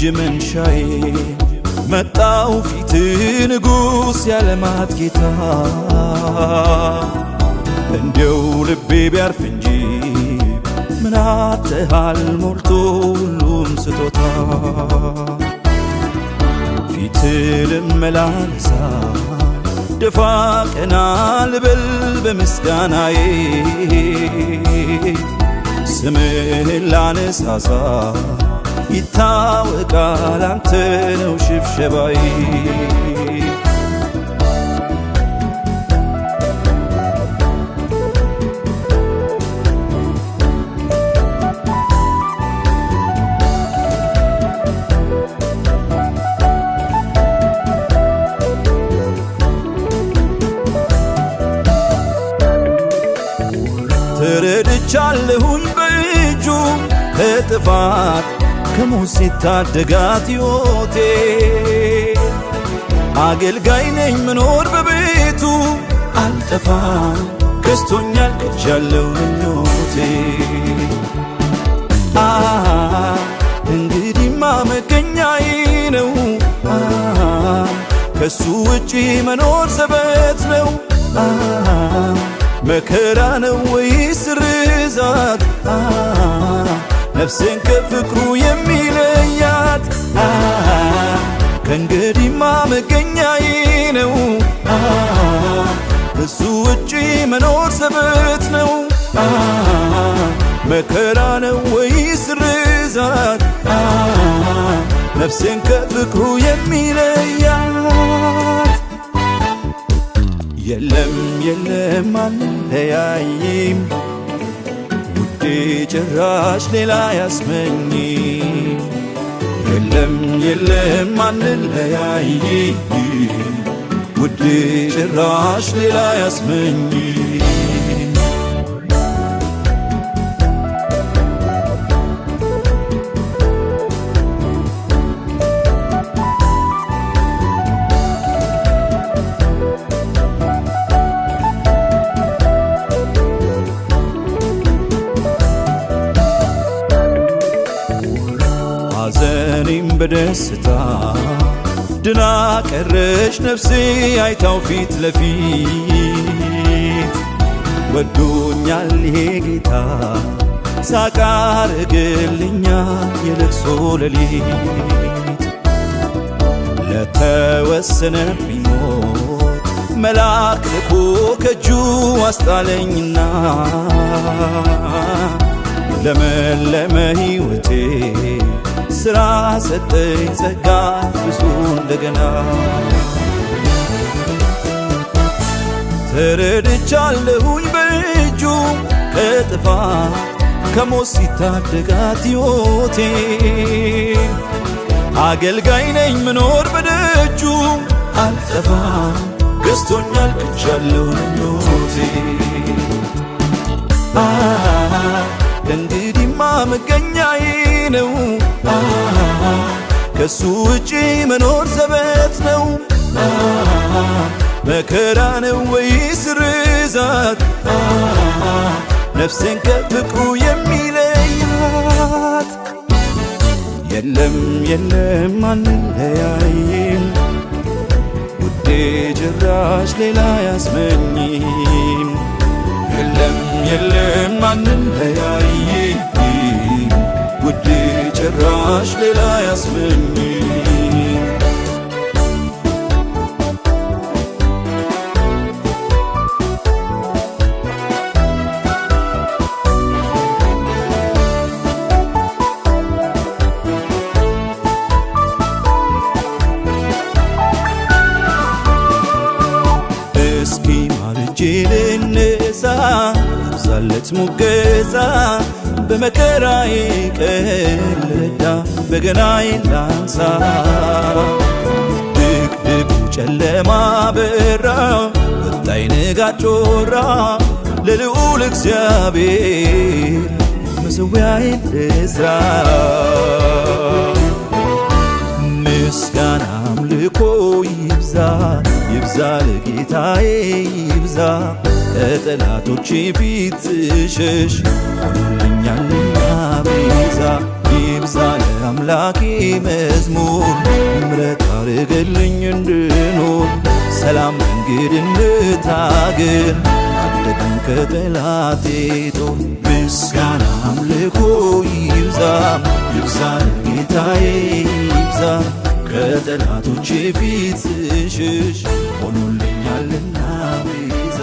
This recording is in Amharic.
እጅ መንሻዬ መጣው ፊት ንጉስ ያለማት ጌታ እንደው ልቤ ቢያርፍ እንጂ ምን አጥተሃል ሞልቶ ሁሉም ስጦታ ፊት ልመላለሳ ደፋ ቀና ልበል በምስጋናዬ ስምህን ላነሳሳ ይታወቃል አንተ ነው ሽብሸባዬ ተረድቻለሁኝ በእጁ ከጥፋት ከሞት ሲታደጋት ሕይወቴ አገልጋይ ነኝ ምኖር በቤቱ አልጠፋም ገዝቶኛል ከጃለው ምኞቴ እንግዲህማ መገኛዬ ነው ከሱ ውጪ መኖር ዘበት ነው መከራ ነው ወይስ ርዛት ነፍሴን ከፍቅሩ የሚለያት ከእንግዲህማ መገኛዬ ነው ከሱ ውጪ መኖር ዘበት ነው መከራ ነው ወይስ ርዛት ነፍሴን ከፍቅሩ የሚለያት የለም የለም አንለያይም ውዴ ጭራሽ ሌላ ያስመኝ የለም የለም አንለያይም ውዴ ጭራሽ ሌላ ያስመኝ ሐዘኔም በደስታ ድና ቀረች ነፍሴ አይታው ፊት ለፊት ወዶኛል ይሄ ጌታ ሳቃርግልኛል የለቅሶ ሌሊት ለተወሰነብኝ ሞት መልአክ ልኮ ከእጁ አስጣለኝና ለመለመ ሕይወቴ ስራ ሰጠኝ ጸጋ ብዙ እንደገና ተረድቻለሁኝ በእጁ ከጥፋት ከሞት ሲታደጋት ሕይወቴ አገልጋይ ነኝ ምኖር በደጁ አልጠፋም ገዝቶኛል ከጃለው ምኞቴ እንግዲህማ መገኛዬ ነው ከሱ ውጪ መኖር ዘበት ነው መከራ ነው ወይስ ርዛት ነፍሴን ከፍቅሩ የሚለያት የለም የለም አንለያይም ውዴ ጭራሽ ሌላ ያስመኝም የለም የለም አንለያይም ውዴ ጭራሽ ሌላ ያስመኝም እስኪ ማልጄ ልነሳ ብዛለት ሙገሳ በመከራዬ ቀን ልረዳ በገናዬን ላንሳ ድቅድቁ ጨለማ በራ ወጣኝ ንጋት ጮራ ለልዑል እግዚአብሔር መሠዊያዬን ልሥራ ምስጋና አምልኮ ይብዛ ይብዛ ለጌታዬ ይብዛ ከጠላቶቼ ፊት ስሸሽ ሆኖልኛልና ቤዛ ይብዛ ለአምላኬ መዝሙር ምሕረት አረገልኝ እንድኖር ሰላም እንግድነት አገር አደገኝ ከጠላቴ ጦር ምስጋና አምልኮ ይብዛ ይብዛ ለጌታዬ ይብዛ ከጠላቶቼ ፊት ስሽሽ ሆኖልኛልና ቤዛ